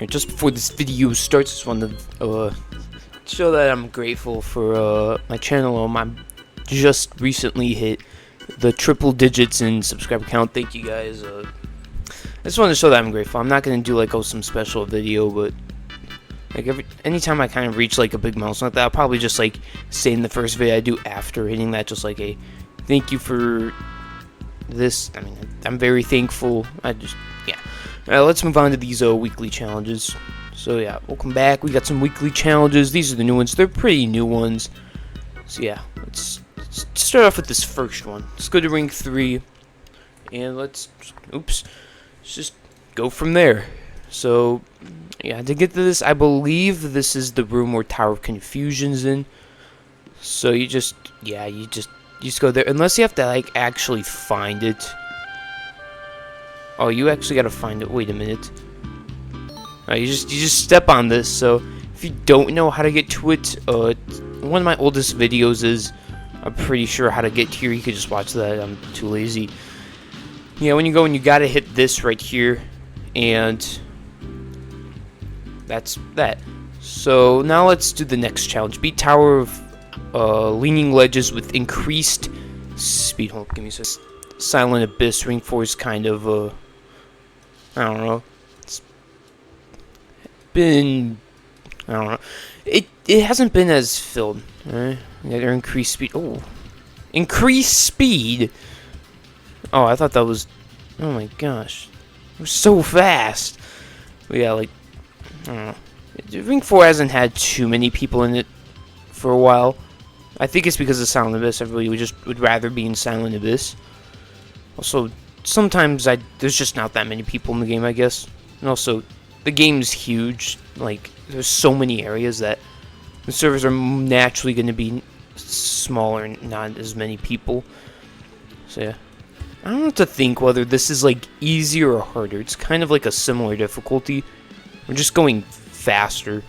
Just before this video starts, I just want to show that I'm grateful for my channel. I just recently hit the triple digits in subscriber count. Thank you guys. I just want to show that I'm grateful. I'm not gonna do like some special video, but like anytime I kind of reach like a big milestone like that, I'll probably just like say in the first video I do after hitting that, just like a thank you for this. I mean, I'm very thankful. Yeah. Alright, let's move on to these weekly challenges. So yeah, welcome back. We got some weekly challenges. These are the new ones. They're pretty new ones. So yeah, let's start off with this first one. Let's go to ring 3, and let's just go from there. So yeah, to get to this, I believe this is the room where Tower of Confusion's in. So you just go there, unless you have to like actually find it. Oh, you actually gotta find it. Wait a minute. You just step on this. So if you don't know how to get to it, one of my oldest videos is, I'm pretty sure, how to get here. You could just watch that. I'm too lazy. Yeah, when you go and you gotta hit this right here, and that's that. So now let's do the next challenge. Beat Tower of Leaning Ledges with increased speed. Hold up, give me a second. Silent Abyss. Ring 4 is kind of I don't know. It's been, I don't know. It hasn't been as filled. Alright. They're increased speed. Oh, increased speed. Oh, I thought that was. Oh my gosh, it was so fast. But yeah, like, I don't know. Ring 4 hasn't had too many people in it for a while. I think it's because of Silent Abyss. Everybody would rather be in Silent Abyss. Also, sometimes there's just not that many people in the game, I guess. And also, the game's huge. Like, there's so many areas that the servers are naturally going to be smaller and not as many people. So yeah, I don't know what to think whether this is like easier or harder. It's kind of like a similar difficulty. We're just going faster.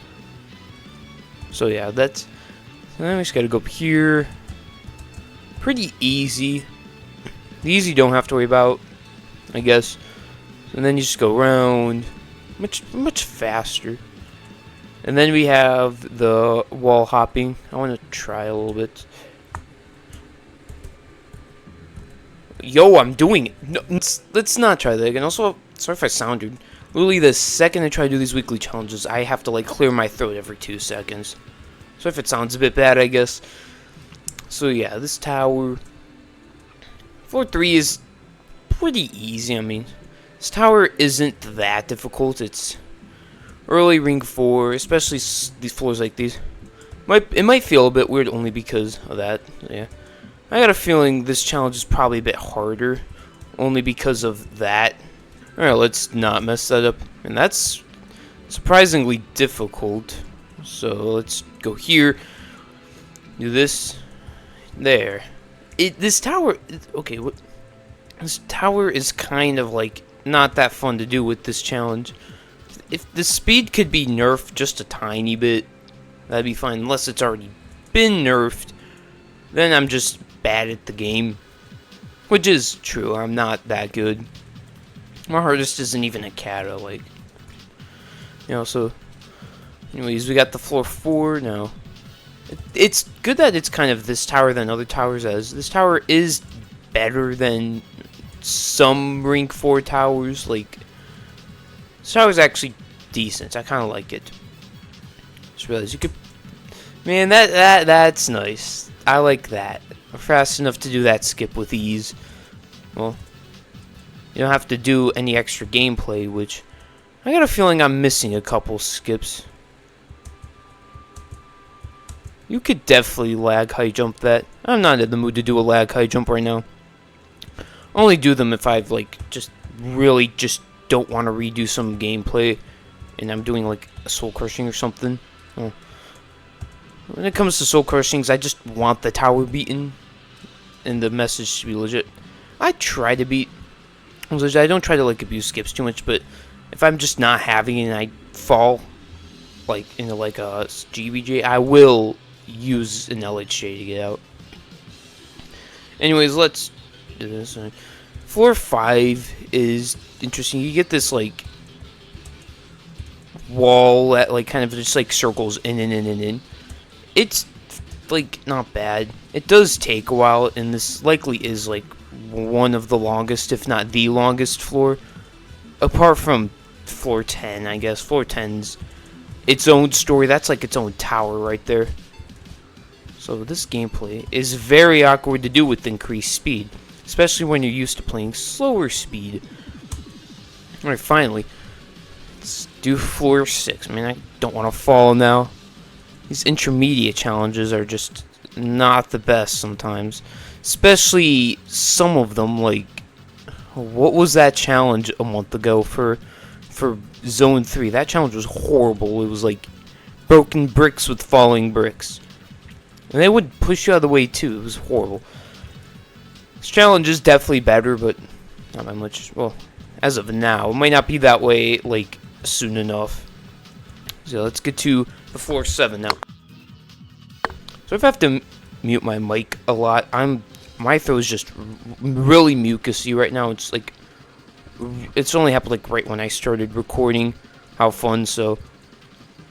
So yeah, then we just gotta go up here. Pretty easy. The easy you don't have to worry about, I guess. And then you just go around much faster. And then we have the wall hopping. I want to try a little bit. Yo, I'm doing it. No, let's not try that again. Also, sorry if I sounded. Literally, the second I try to do these weekly challenges, I have to like clear my throat every 2 seconds. So if it sounds a bit bad, I guess. So yeah, this tower. Floor 3 is pretty easy. I mean, this tower isn't that difficult. It's early ring 4, especially these floors like these. It might feel a bit weird only because of that. Yeah, I got a feeling this challenge is probably a bit harder, only because of that. All right, let's not mess that up. And that's surprisingly difficult. So let's go here. Do this. There. This tower, okay, this tower is kind of like not that fun to do with this challenge. If the speed could be nerfed just a tiny bit, that'd be fine. Unless it's already been nerfed, then I'm just bad at the game, which is true. I'm not that good. My hardest isn't even a kata, like, you know. So, anyways, we got the floor 4 now. It's good that it's kind of this tower than other towers, as this tower is better than some ring 4 towers. Like, this tower is actually decent. I kind of like it. Just realized you could, man, that's nice. I like that. I'm fast enough to do that skip with ease. Well, you don't have to do any extra gameplay, which I got a feeling I'm missing a couple skips. You could definitely lag high jump that. I'm not in the mood to do a lag high jump right now. Only do them if I've like really don't want to redo some gameplay and I'm doing like a soul crushing or something. Well, when it comes to soul crushings, I just want the tower beaten and the message to be legit. I try to beat legit. I don't try to like abuse skips too much, but if I'm just not having it and I fall like into like a GBJ, I will use an LHJ to get out. Anyways, let's do this. Floor 5 is interesting. You get this like wall that like kind of just like circles in. It's like not bad. It does take a while, and this likely is like one of the longest, if not the longest floor, apart from floor 10. I guess floor 10's its own story. That's like its own tower right there. So this gameplay is very awkward to do with increased speed, especially when you're used to playing slower speed. Alright, finally, let's do floor 6. I mean, I don't want to fall now. These intermediate challenges are just not the best sometimes. Especially some of them, like, what was that challenge a month ago for Zone 3? That challenge was horrible. It was like broken bricks with falling bricks. And they would push you out of the way too. It was horrible. This challenge is definitely better, but not that much. Well, as of now, it might not be that way, like, soon enough. So let's get to the floor 7 now. So if I have to mute my mic a lot, my throat is just really mucusy right now. It's like, it's only happened like right when I started recording. How fun! So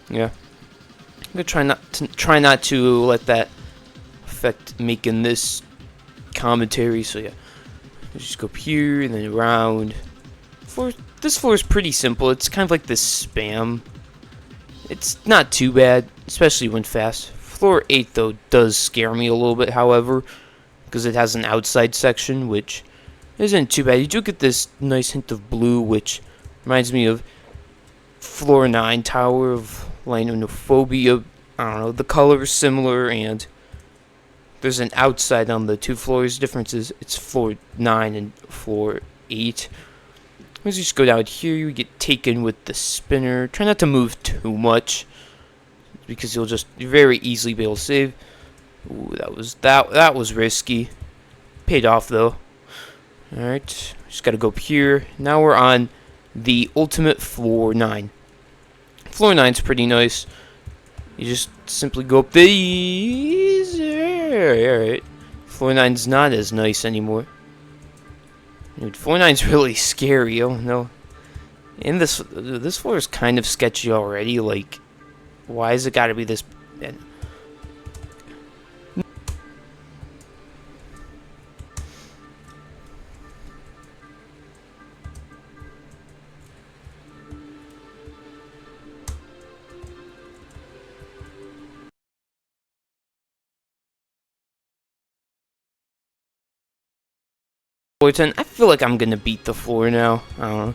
yeah, I'm gonna try not to let that affect making this commentary. So yeah, let's just go up here and then around. This floor is pretty simple. It's kind of like this spam. It's not too bad, especially when fast. Floor 8 though does scare me a little bit, however, because it has an outside section, which isn't too bad. You do get this nice hint of blue, which reminds me of floor 9 Tower of Linophobia. I don't know, the color is similar, and there's an outside on the two floors. Difference is it's floor 9 and floor 8. Let's just go down here. You get taken with the spinner. Try not to move too much, because you'll just very easily be able to save. Ooh, that was risky. Paid off though. Alright, just gotta go up here. Now we're on the ultimate floor 9. Floor 9's pretty nice. You just simply go up these. Alright. Floor 9's not as nice anymore. Dude, floor 9's really scary. Oh no. And this floor is kind of sketchy already. Like, why has it gotta be this bad? Floor 10, I feel like I'm gonna beat the floor now. I don't know.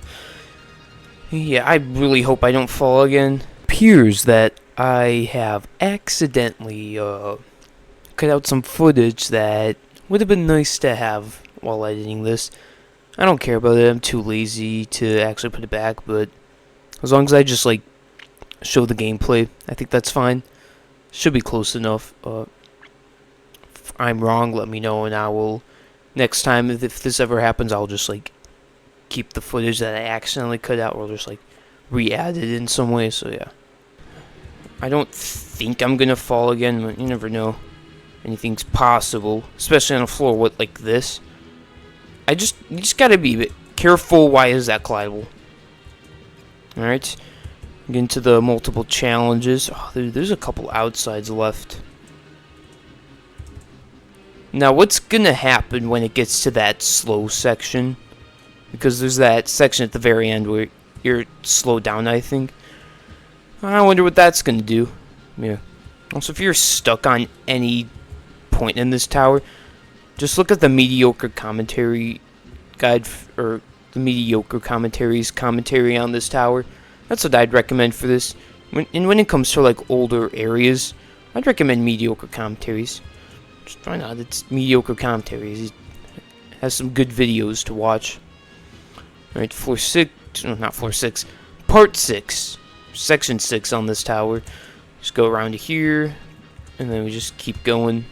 Yeah, I really hope I don't fall again. Appears that I have accidentally cut out some footage that would have been nice to have while editing this. I don't care about it. I'm too lazy to actually put it back, but as long as I just like show the gameplay, I think that's fine. Should be close enough. If I'm wrong, let me know, and I will. Next time, if this ever happens, I'll just like keep the footage that I accidentally cut out, or just like re-add it in some way. So yeah, I don't think I'm gonna fall again, but you never know. Anything's possible, especially on a floor with like this. You just gotta be a bit careful. Why is that collidable? All right, get into the multiple challenges. Oh, there's a couple outsides left. Now, what's gonna happen when it gets to that slow section? Because there's that section at the very end where you're slowed down, I think. I wonder what that's gonna do. Yeah. Also, if you're stuck on any point in this tower, just look at the mediocre commentary guide, or the mediocre commentary's commentary on this tower. That's what I'd recommend for this. When it comes to like older areas, I'd recommend mediocre commentaries. Just find out it's mediocre commentaries. It has some good videos to watch. Alright, floor 6, no, not floor 6, part 6, section 6 on this tower. Just go around to here, and then we just keep going.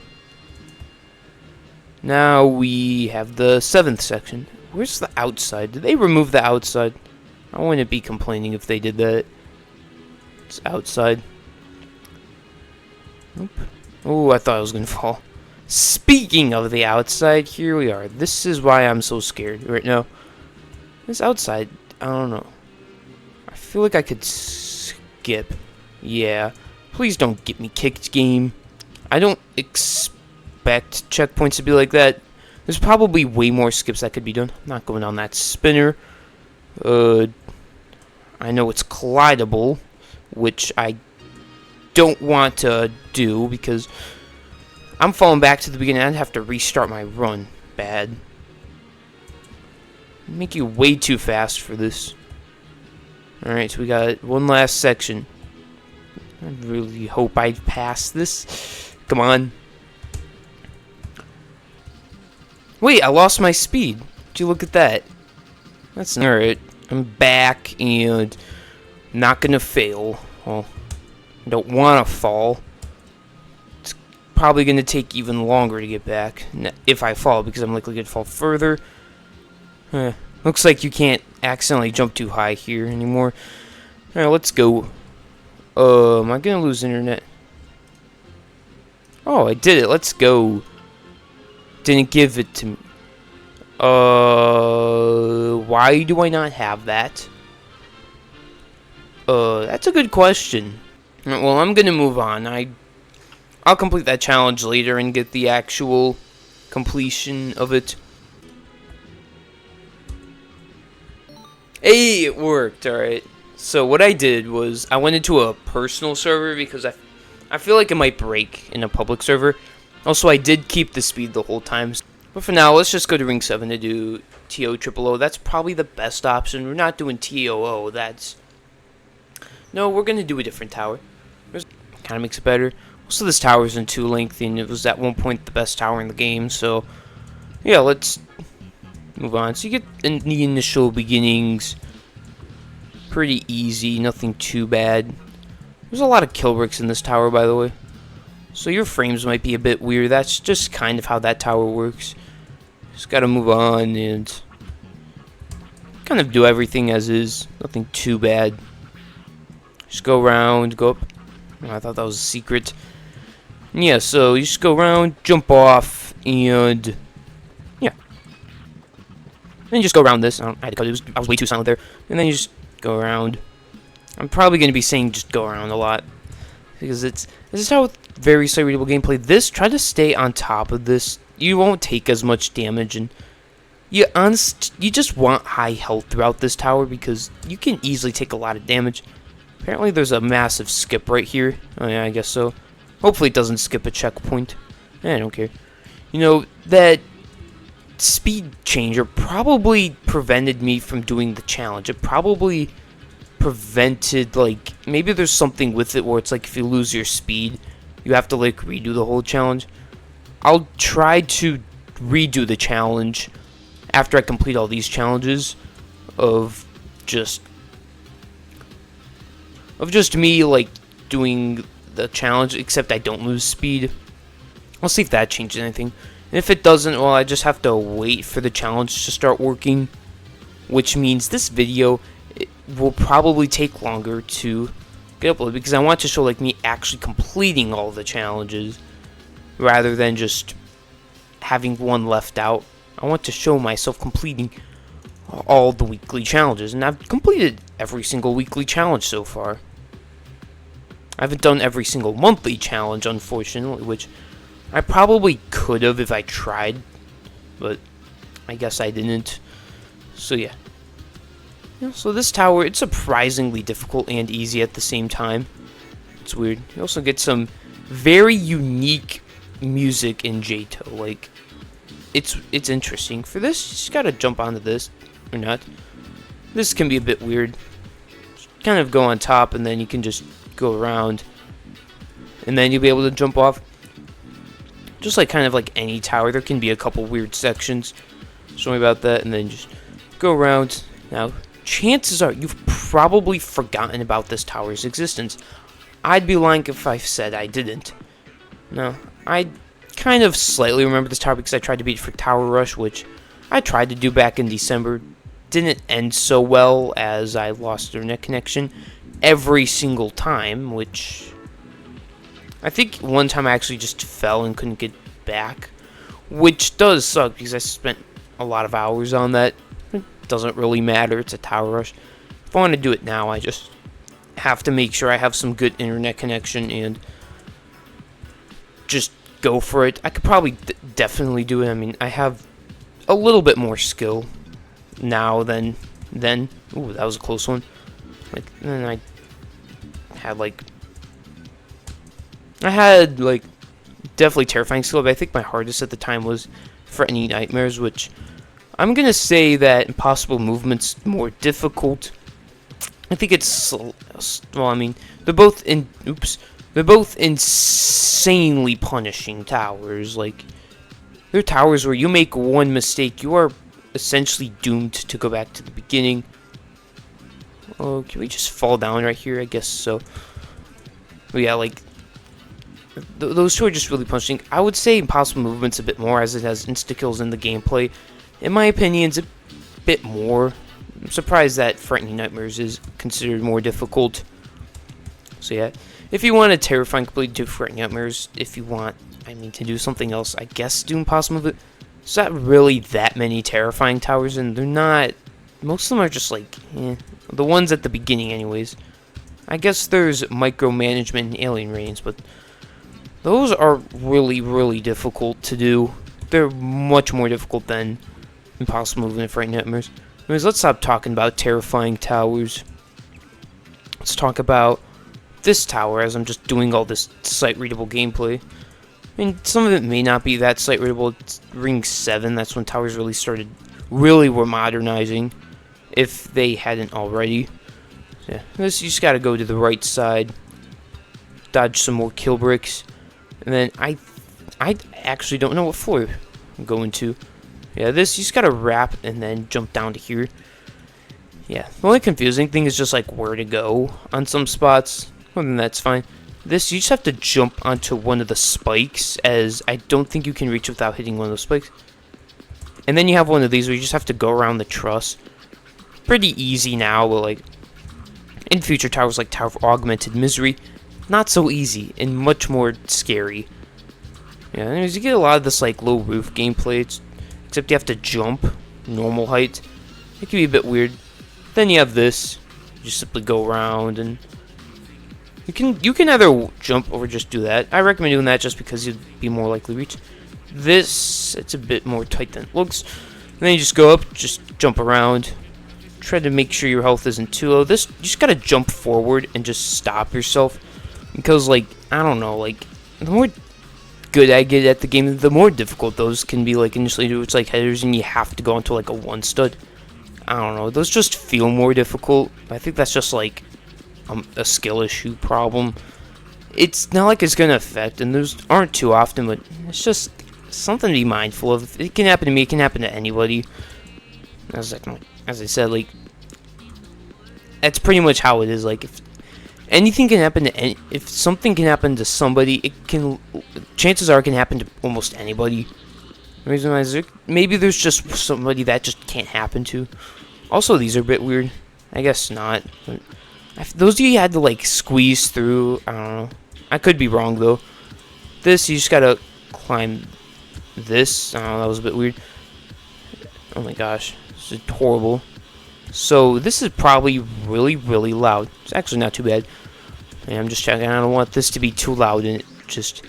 Now we have the 7th section. Where's the outside? Did they remove the outside? I wouldn't be complaining if they did that. It's outside. Nope. Oh, I thought I was gonna fall. Speaking of the outside, here we are. This is why I'm so scared right now. This outside, I don't know. I feel like I could skip. Yeah. Please don't get me kicked, game. I don't expect checkpoints to be like that. There's probably way more skips that could be done. I'm not going on that spinner. I know it's collidable, which I don't want to do because I'm falling back to the beginning. I'd have to restart my run. Bad. Make you way too fast for this. Alright, so we got one last section. I really hope I pass this. Come on. Wait, I lost my speed. Would you look at that? That's not alright. I'm back and not gonna fail. Well, I don't want to fall. It's probably gonna take even longer to get back if I fall because I'm likely gonna fall further. Looks like you can't accidentally jump too high here anymore. Alright, let's go. Am I gonna lose internet? Oh, I did it. Let's go. Didn't give it to me. Why do I not have that? That's a good question. Well, I'm gonna move on. I'll complete that challenge later and get the actual completion of it. Hey, it worked. Alright. So what I did was I went into a personal server because I feel like it might break in a public server. Also, I did keep the speed the whole time. But for now, let's just go to Ring 7 to do ToOh. That's probably the best option. We're not doing ToO. No, we're going to do a different tower. Kind of makes it better. Also, this tower isn't too lengthy, and it was at one point the best tower in the game. So, yeah, let's move on. So you get in the initial beginnings. Pretty easy, nothing too bad. There's a lot of kill bricks in this tower, by the way. So your frames might be a bit weird. That's just kind of how that tower works. Just gotta move on and kind of do everything as is. Nothing too bad. Just go around, go up. Oh, I thought that was a secret. And yeah, so you just go around, jump off, and yeah. Then you just go around this. I had to cut it. I was way too silent there. And then you just go around. I'm probably going to be saying just go around a lot because this is how very slight readable gameplay. Try to stay on top of this. You won't take as much damage, and you just want high health throughout this tower because you can easily take a lot of damage. Apparently there's a massive skip right here. Oh yeah, I guess so. Hopefully it doesn't skip a checkpoint. I don't care. You know, that speed changer probably prevented me from doing the challenge. It probably prevented, like, maybe there's something with it where it's like if you lose your speed, you have to like redo the whole challenge. I'll try to redo the challenge after I complete all these challenges of just me like doing the challenge, except I don't lose speed. I'll see if that changes anything. And if it doesn't, well, I just have to wait for the challenge to start working, which means this video will probably take longer to get uploaded because I want to show like me actually completing all the challenges rather than just having one left out. I want to show myself completing all the weekly challenges, and I've completed every single weekly challenge so far. I haven't done every single monthly challenge, unfortunately, which I probably could have if I tried, but I guess I didn't. So yeah. So this tower, it's surprisingly difficult and easy at the same time. It's weird. You also get some very unique music in JToH. Like, it's interesting. For this, you just gotta jump onto this, or not. This can be a bit weird. Just kind of go on top, and then you can just go around, and then you'll be able to jump off. Just like kind of like any tower, there can be a couple weird sections. Sorry about that, and then just go around. Now, chances are you've probably forgotten about this tower's existence. I'd be lying if I said I didn't. No, I kind of slightly remember this tower because I tried to beat for Tower Rush, which I tried to do back in December. Didn't end so well as I lost internet connection every single time, which I think one time I actually just fell and couldn't get back, which does suck because I spent a lot of hours on that. It doesn't really matter. It's a Tower Rush. If I want to do it now, I just have to make sure I have some good internet connection and just go for it. I could probably definitely do it. I mean, I have a little bit more skill now than then. Ooh, that was a close one. Like, then I had definitely terrifying skill, but I think my hardest at the time was Threatening Nightmares, which I'm gonna say that Impossible Movement's more difficult. I think it's, well, I mean, they're both insanely punishing towers. Like, they're towers where you make one mistake, you are essentially doomed to go back to the beginning. Oh, can we just fall down right here? I guess so. But yeah, like, those two are just really punishing. I would say Impossible Movement's a bit more, as it has insta-kills in the gameplay. In my opinion, it's a bit more. I'm surprised that Frightening Nightmares is considered more difficult. So yeah, if you want a terrifying complete, do Frightening Nightmares. If you want, I mean, to do something else, I guess do Impossible Movement. There's not really that many terrifying towers, and they're not. Most of them are just like, the ones at the beginning, anyways. I guess there's Micromanagement and Alien Reigns, but those are really, really difficult to do. They're much more difficult than Impossible Movement and Frightening Nightmares. Anyways, let's stop talking about terrifying towers. Let's talk about this tower, as I'm just doing all this sight-readable gameplay. I mean, some of it may not be that sight-readable. It's Ring 7, that's when towers really were modernizing, if they hadn't already. So, yeah, you just gotta go to the right side, dodge some more kill bricks, and then I actually don't know what floor I'm going to. Yeah, you just gotta wrap and then jump down to here. Yeah, the only confusing thing is just like where to go on some spots. Well, then that's fine. You just have to jump onto one of the spikes, as I don't think you can reach without hitting one of those spikes. And then you have one of these where you just have to go around the truss. Pretty easy now, but like in future towers like Tower of Augmented Misery, not so easy and much more scary. Yeah, anyways, you get a lot of this like low roof gameplay. Except you have to jump normal height. It can be a bit weird. Then you have this. You just simply go around, and you can either jump or just do that. I recommend doing that just because you'd be more likely to reach. This, it's a bit more tight than it looks. And then you just go up, just jump around. Try to make sure your health isn't too low. This, you just gotta jump forward and just stop yourself. Because, like, I don't know, like, the more good I get at the game, the more difficult those can be. Like, initially it's like headers and you have to go into like a one stud. I don't know, those just feel more difficult. I think that's just like a skill issue problem. It's not like it's gonna affect, and those aren't too often, but it's just something to be mindful of. It can happen to me, it can happen to anybody. As I said, like, that's pretty much how it is. Like, if anything can happen to if something can happen to somebody, chances are it can happen to almost anybody. The reason why is maybe there's just somebody that just can't happen to. Also, these are a bit weird. I guess not. But those of you had to like squeeze through. I don't know. I could be wrong though. This, you just gotta climb this. I don't know, that was a bit weird. Oh my gosh, this is horrible. So this is probably really, really loud. It's actually not too bad. And I'm just checking. I don't want this to be too loud, and it just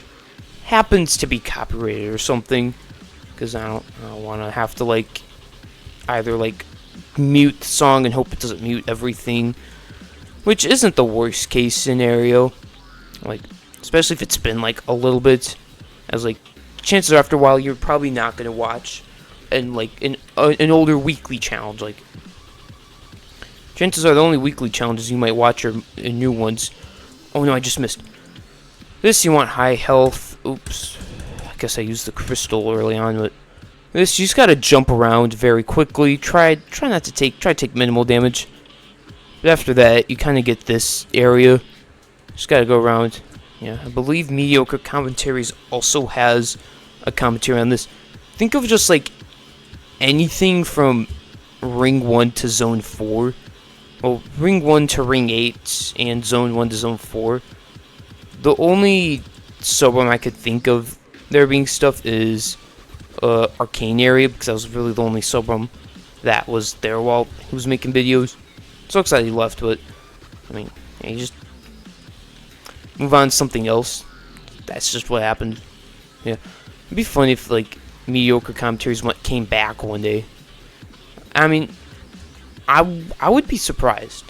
happens to be copyrighted or something. Because I don't want to have to like either like mute the song and hope it doesn't mute everything, which isn't the worst case scenario. Like, especially if it's been like a little bit, as like chances are after a while you're probably not gonna watch and like an older weekly challenge. Like, chances are the only weekly challenges you might watch are new ones. Oh no, I just missed. This, you want high health. Oops. I guess I used the crystal early on, but this, you just gotta jump around very quickly. Try to take minimal damage. But after that, you kind of get this area. Just gotta go around. Yeah, I believe Mediocre Commentaries also has a commentary on this. Think of just like anything from Ring 1 to Zone 4. Well, Ring 1 to Ring 8 and Zone 1 to Zone 4. The only sub-ROM I could think of there being stuff is Arcane Area, because that was really the only sub-ROM that was there while he was making videos. So excited he left, but I mean, And you just move on to something else. That's just what happened. Yeah. It'd be funny if, like, mediocre commentaries came back one day. I mean, I would be surprised.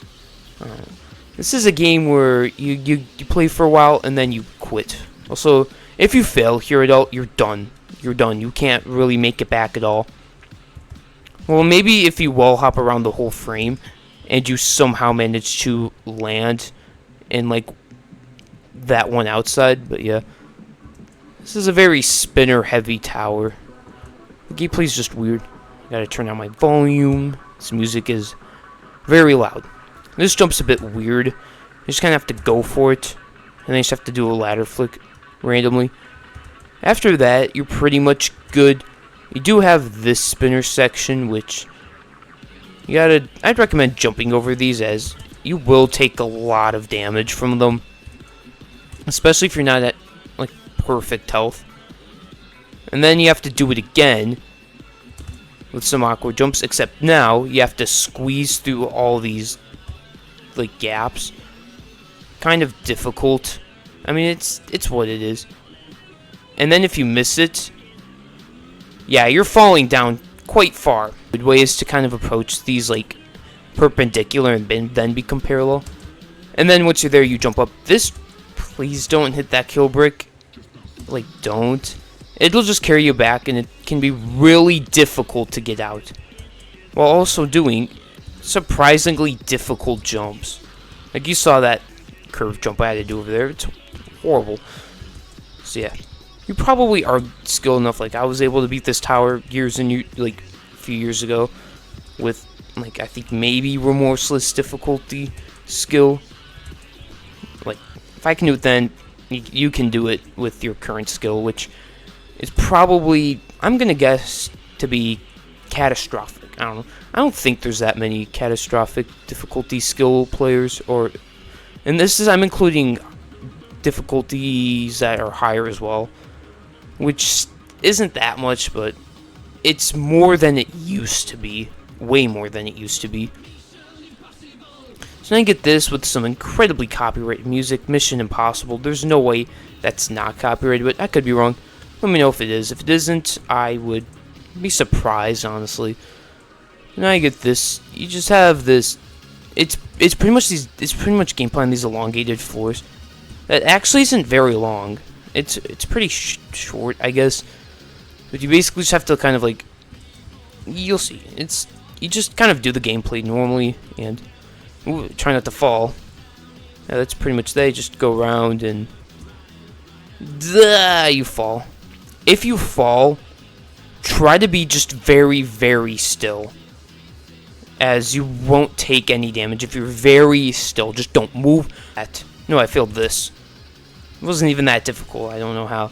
This is a game where you play for a while and then you quit. Also, if you fail here at all, you're done. You're done. You can't really make it back at all. Well, maybe if you wall hop around the whole frame and you somehow manage to land in, like, that one outside. But yeah, this is a very spinner-heavy tower. The gameplay's just weird. I gotta turn down my volume. This music is very loud. This jump's a bit weird. You just kind of have to go for it. And then you just have to do a ladder flick randomly. After that, you're pretty much good. You do have this spinner section, which I'd recommend jumping over these, as you will take a lot of damage from them. Especially if you're not at, like, perfect health. And then you have to do it again with some awkward jumps, except now you have to squeeze through all these, like, gaps. Kind of difficult. I mean, it's what it is. And then if you miss it, yeah, you're falling down quite far. A good way is to kind of approach these, like, perpendicular and then become parallel. And then once you're there, you jump up. Please don't hit that kill brick. Like, don't. It'll just carry you back, and it can be really difficult to get out, while also doing surprisingly difficult jumps. Like, you saw that curve jump I had to do over there. It's horrible. So yeah, you probably are skilled enough. Like, I was able to beat this tower a few years ago with, like, I think maybe remorseless difficulty skill. Like, if I can do it then, you can do it with your current skill, which is probably, I'm gonna guess, to be catastrophic. I don't know. I don't think there's that many catastrophic difficulty skill players, and I'm including difficulties that are higher as well, which isn't that much, but it's more than it used to be. Way more than it used to be. So now you get this with some incredibly copyrighted music. Mission Impossible. There's no way that's not copyrighted, but I could be wrong. Let me know if it is. If it isn't, I would be surprised, honestly. Now you get this. You just have this. It's pretty much gameplay on these elongated floors. That actually isn't very long. It's pretty short, I guess. But you basically just have to kind of, like, you'll see. You just kind of do the gameplay normally and try not to fall. Yeah, that's pretty much that. You just go around and you fall. If you fall, try to be just very, very still, as you won't take any damage. If you're very still, just don't move. No, I failed this. It wasn't even that difficult. I don't know how.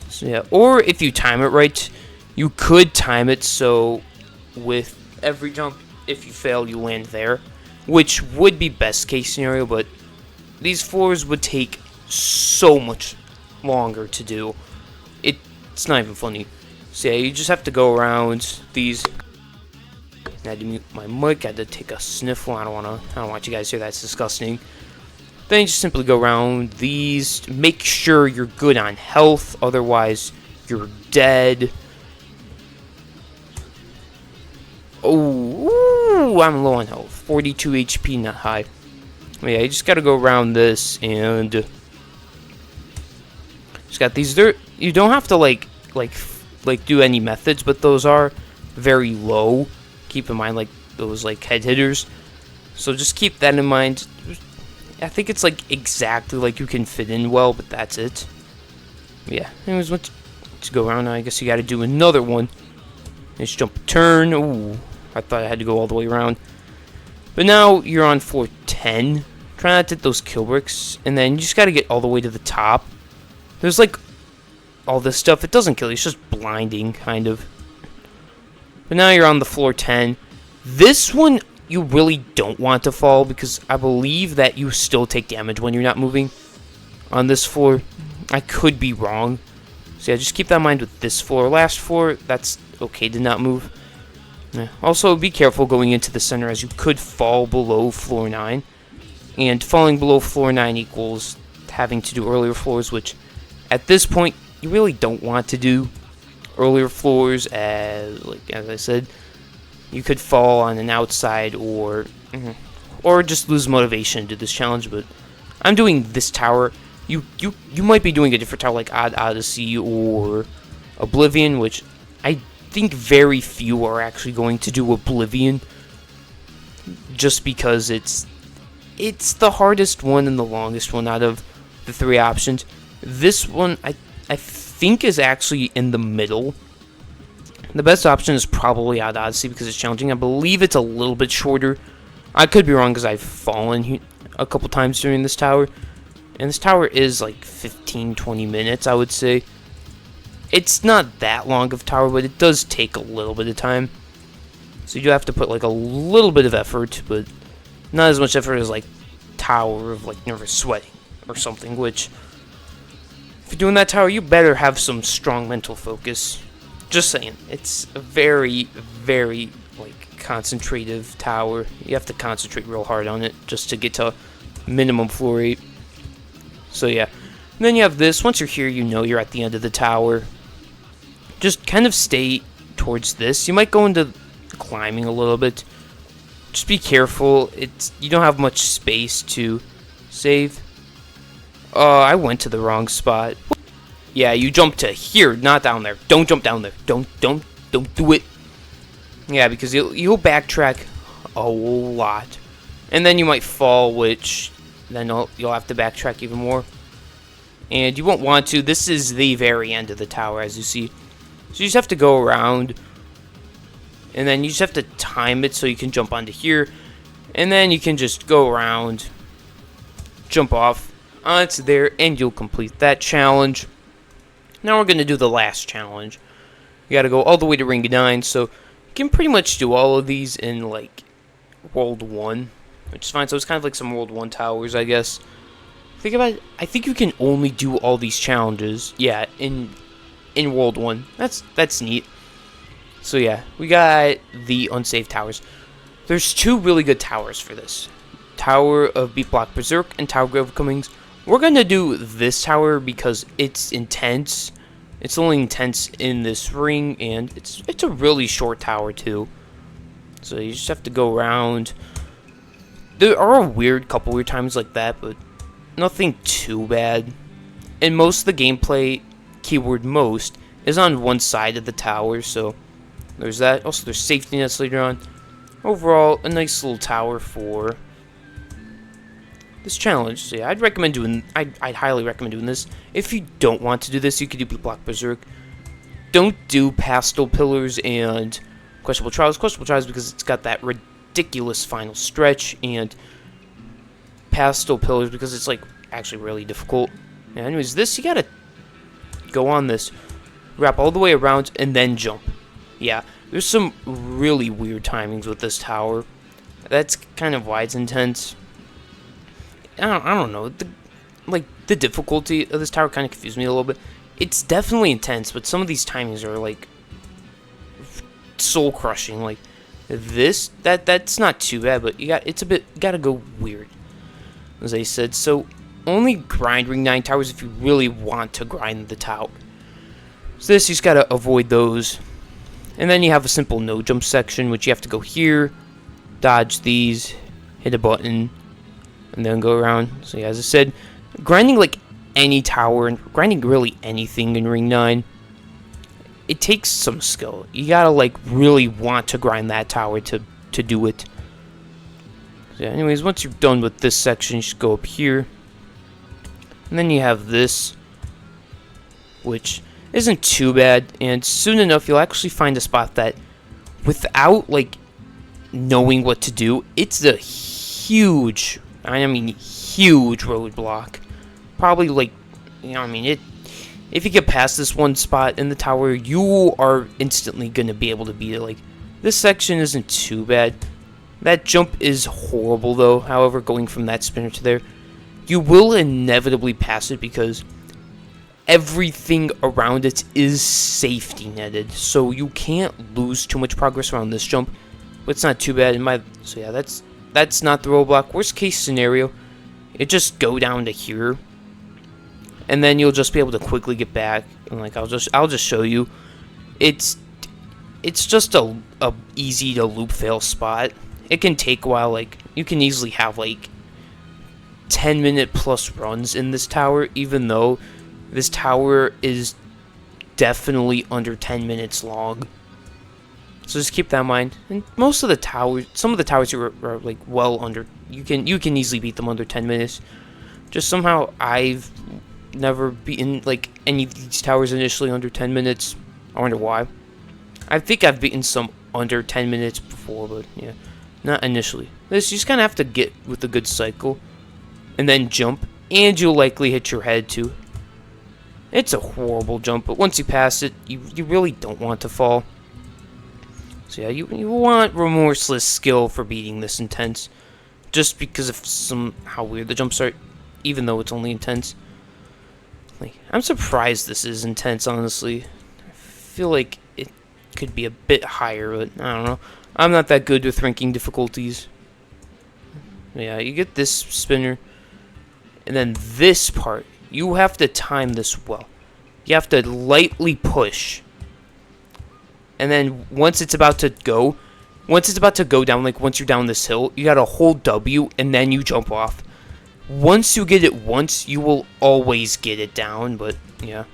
So yeah, or if you time it right, you could time it so with every jump, if you fail, you land there, which would be best case scenario, but these floors would take so much longer to do. It's not even funny. So yeah, you just have to go around these. I had to mute my mic. I had to take a sniffle. I don't want you guys to hear that. It's disgusting. Then you just simply go around these. Make sure you're good on health, otherwise you're dead. Oh, I'm low on health. 42 HP, not high. But yeah, you just gotta go around this and just got these. You don't have to like do any methods, but those are very low. Keep in mind, like, those, like, head hitters. So just keep that in mind. I think it's, like, exactly like you can fit in well, but that's it. Yeah. Anyways, let's go around now. I guess you got to do another one. Let's jump, turn. Ooh, I thought I had to go all the way around. But now you're on floor 10. Try not to hit those kill bricks, and then you just got to get all the way to the top. There's, like, all this stuff. It doesn't kill you. It's just blinding, kind of. But now you're on the floor 10. This one, you really don't want to fall, because I believe that you still take damage when you're not moving on this floor. I could be wrong. So yeah, just keep that in mind with this floor. Last floor, that's okay to not move. Yeah. Also, be careful going into the center, as you could fall below floor 9. And falling below floor 9 equals having to do earlier floors, which at this point you really don't want to do earlier floors, as I said, you could fall on an outside or just lose motivation to do this challenge. But I'm doing this tower. You might be doing a different tower like Odd Odyssey or Oblivion, which I think very few are actually going to do Oblivion, just because it's the hardest one and the longest one out of the 3 options. This one I think is actually in the middle. The best option is probably Odd Odyssey because it's challenging. I believe it's a little bit shorter. I could be wrong because I've fallen a couple times during this tower. And this tower is like 15-20 minutes, I would say. It's not that long of a tower, but it does take a little bit of time. So you do have to put like a little bit of effort, but not as much effort as like Tower of like Nervous Sweating or something, which if you're doing that tower, you better have some strong mental focus. Just saying, it's a very, very like concentrative tower. You have to concentrate real hard on it just to get to minimum floor rate. So yeah, and then you have this. Once you're here, you know you're at the end of the tower. Just kind of stay towards this. You might go into climbing a little bit. Just be careful. You don't have much space to save. I went to the wrong spot. Yeah, you jump to here, not down there. Don't jump down there. Don't do it. Yeah, because you'll backtrack a lot, and then you might fall, which then you'll have to backtrack even more. And you won't want to. This is the very end of the tower, as you see. So you just have to go around, and then you just have to time it so you can jump onto here, and then you can just go around, jump off onto there, and you'll complete that challenge. Now we're going to do the last challenge. You got to go all the way to Ring 9, so you can pretty much do all of these in like World 1, which is fine. So it's kind of like some World 1 towers, I guess. Think about it. I think you can only do all these challenges, yeah, in World 1. That's neat. So yeah, we got the unsafe towers. There's 2 really good towers for this. Tower of Beat Block Berserk and Tower of Cummings. We're going to do this tower because it's intense. It's only intense in this ring, and it's a really short tower too. So you just have to go around. There are a couple weird times like that, but nothing too bad. And most of the gameplay, keyword most, is on one side of the tower, so there's that. Also, there's safety nets later on. Overall, a nice little tower for this challenge. So yeah, I'd highly recommend doing this. If you don't want to do this, you could do Beat Block Berserk. Don't do Pastel Pillars and Questionable Trials. Questionable Trials because it's got that ridiculous final stretch, and Pastel Pillars because it's like actually really difficult. Yeah, anyways, this you gotta go on this, wrap all the way around, and then jump. Yeah, there's some really weird timings with this tower. That's kind of why it's intense. I don't know. The difficulty of this tower kind of confused me a little bit. It's definitely intense, but some of these timings are like soul crushing. Like this, that's not too bad, but you gotta go weird, as I said. So only grind Ring 9 towers if you really want to grind the tower. So this, you just gotta avoid those. And then you have a simple no jump section, which you have to go here, dodge these, hit a button, and then go around. So yeah, as I said, grinding like any tower and grinding really anything in Ring 9, it takes some skill. You gotta like really want to grind that tower to do it. So yeah, anyways, once you're done with this section, you just go up here. And then you have this, which isn't too bad, and soon enough you'll actually find a spot that, without like knowing what to do, it's a huge, I mean huge roadblock. Probably like, if you get past this one spot in the tower, you are instantly gonna be able to beat it. Like, this section isn't too bad. That jump is horrible though. However, going from that spinner to there, you will inevitably pass it because everything around it is safety netted, so you can't lose too much progress around this jump. But it's not too bad. So yeah, that's not the roadblock. Worst case scenario, it just go down to here, and then you'll just be able to quickly get back. And like I'll just show you. It's just a easy to loop fail spot. It can take a while. Like you can easily have like 10-minute plus runs in this tower, even though this tower is definitely under 10 minutes long. So just keep that in mind. And most of the towers, some of the towers are like well under. You can easily beat them under 10 minutes. Just somehow I've never beaten like any of these towers initially under 10 minutes. I wonder why. I think I've beaten some under 10 minutes before, but yeah, not initially. This you just kind of have to get with a good cycle, and then jump, and you'll likely hit your head too. It's a horrible jump, but once you pass it, you really don't want to fall. So yeah, you want remorseless skill for beating this intense, just because of how weird the jumps are, even though it's only intense. Like, I'm surprised this is intense, honestly. I feel like it could be a bit higher, but I don't know. I'm not that good with ranking difficulties. Yeah, you get this spinner, and then this part, you have to time this well. You have to lightly push. And then once it's about to go down, like once you're down this hill, you gotta hold W and then you jump off. Once you get it once, you will always get it down, but yeah.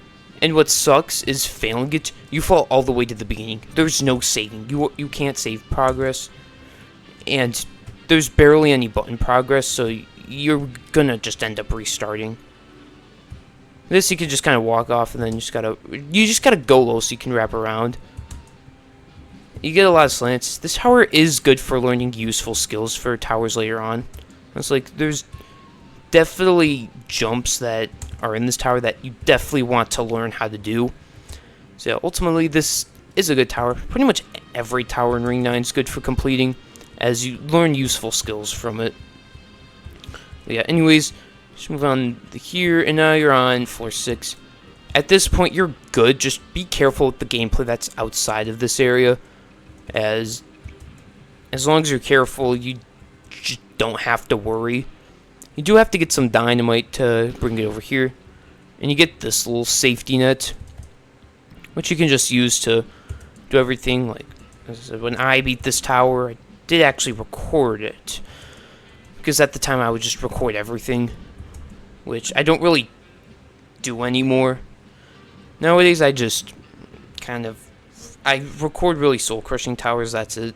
And what sucks is failing it, you fall all the way to the beginning. There's no saving. You can't save progress. And there's barely any button progress, so you're gonna just end up restarting. This you can just kind of walk off, and then you just gotta go low so you can wrap around. You get a lot of slants. This tower is good for learning useful skills for towers later on. It's like there's definitely jumps that are in this tower that you definitely want to learn how to do. So yeah, ultimately this is a good tower. Pretty much every tower in Ring 9 is good for completing, as you learn useful skills from it. But yeah, anyways, just move on here, and now you're on floor 6. At this point, you're good. Just be careful with the gameplay that's outside of this area, as long as you're careful, you just don't have to worry. You do have to get some dynamite to bring it over here, and you get this little safety net, which you can just use to do everything. Like, as I said, when I beat this tower, I did actually record it, because at the time I would just record everything, which I don't really do anymore. Nowadays I just I record really soul crushing towers, that's it.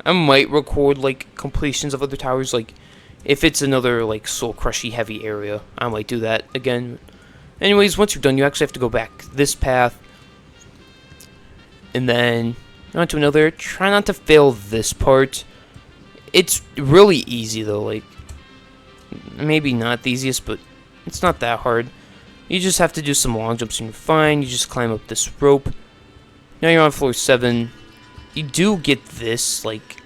I might record like completions of other towers, like if it's another like soul crushy heavy area, I might do that again. Anyways, once you're done, you actually have to go back this path, and then onto another. Try not to fail this part. It's really easy though, like maybe not the easiest, but it's not that hard. You just have to do some long jumps and you're fine. You just climb up this rope. Now you're on floor 7. You do get this, like,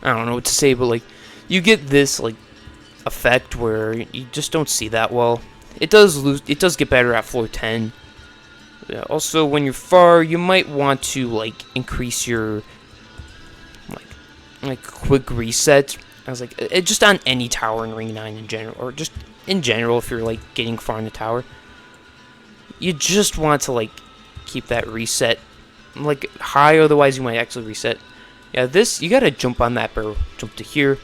I don't know what to say, but like you get this like effect where you just don't see that well. It does get better at floor 10. Yeah, also, when you're far, you might want to like increase your like quick reset. I was like, just on any tower in Ring 9 in general, or just in general, if you're like getting far in the tower, you just want to like keep that reset like high, otherwise you might actually reset. Yeah, this, you gotta jump on that barrel, jump to here.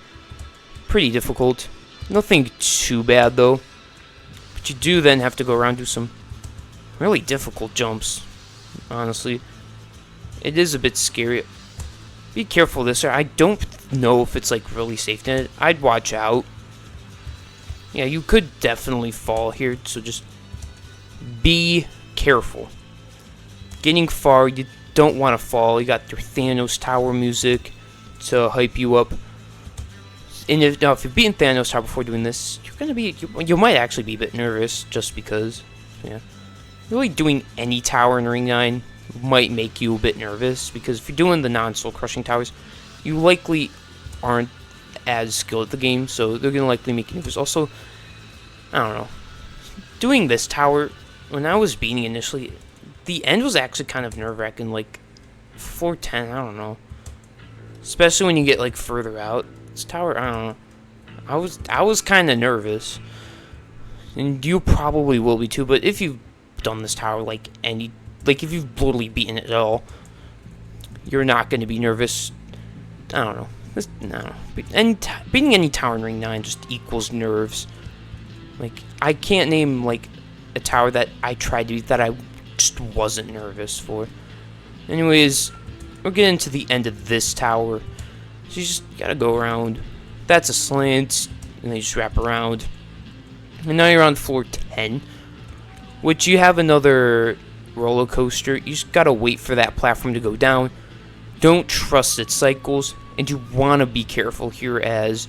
Pretty difficult. Nothing too bad though, but you do then have to go around, do some really difficult jumps. Honestly, it is a bit scary. Be careful this, or I don't know if it's like really safe. I'd watch out. Yeah, you could definitely fall here, so just be careful. Getting far, you don't want to fall. You got your Thanos Tower music to hype you up. And if you've beaten Thanos Tower before doing this, you're gonna be you might actually be a bit nervous, just because. Yeah, really doing any tower in Ring 9 might make you a bit nervous, because if you're doing the non-soul crushing towers, you likely aren't as skilled at the game, so they're gonna likely make you nervous. Also, I don't know, doing this tower, when I was beating initially, the end was actually kind of nerve-wracking. Like floor 10, I don't know, especially when you get like further out. This tower, I don't know, I was kind of nervous, and you probably will be too. But if you've done this tower like if you've literally beaten it at all, you're not going to be nervous. I don't know. No, beating any tower in Ring 9 just equals nerves. Like, I can't name like a tower that I tried to beat that I just wasn't nervous for. Anyways, we're getting to the end of this tower. So you just gotta go around. That's a slant, and then you just wrap around. And now you're on floor 10, which you have another roller coaster. You just gotta wait for that platform to go down. Don't trust its cycles, and you want to be careful here as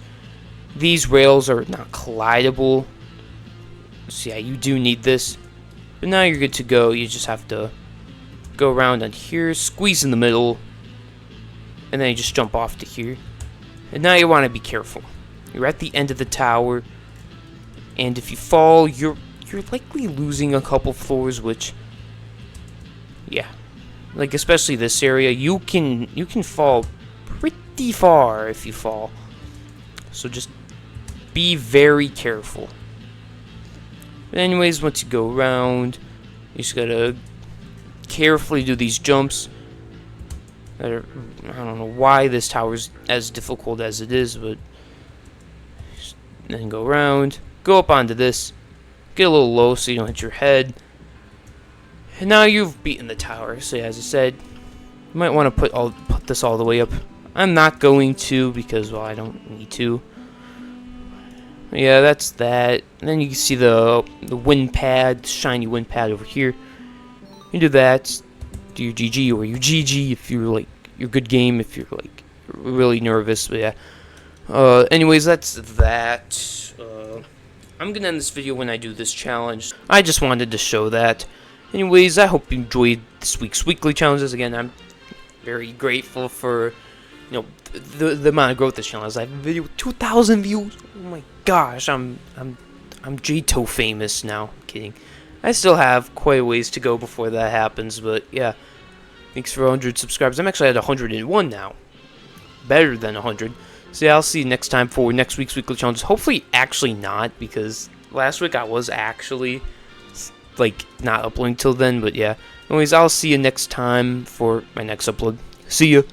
these rails are not collidable. So yeah, you do need this. But now you're good to go. You just have to go around on here, squeeze in the middle, and then you just jump off to here. And now you want to be careful. You're at the end of the tower, and if you fall, you're likely losing a couple floors, which, yeah, like especially this area, you can fall pretty far if you fall. So just be very careful. But anyways, once you go around, you just gotta carefully do these jumps. I don't know why this tower's as difficult as it is, but then go around, go up onto this, get a little low so you don't hit your head. And now you've beaten the tower. So yeah, as I said, you might want to put this all the way up. I'm not going to because, well, I don't need to. Yeah, that's that. And then you can see the wind pad, shiny wind pad over here. You do that. Do your GG or your GG if you're like your good game. If you're like really nervous, but yeah. Anyways, that's that. I'm gonna end this video when I do this challenge. I just wanted to show that. Anyways, I hope you enjoyed this week's weekly challenges. Again, I'm very grateful for the amount of growth this channel has. I have a video with 2,000 views. Oh my gosh, I'm JToH famous now. I'm kidding. I still have quite a ways to go before that happens, but yeah. Thanks for 100 subscribers. I'm actually at 101 now. Better than 100. So yeah, I'll see you next time for next week's weekly challenges. Hopefully, actually not, because last week I was actually like not uploading till then, but yeah. Anyways, I'll see you next time for my next upload. See ya.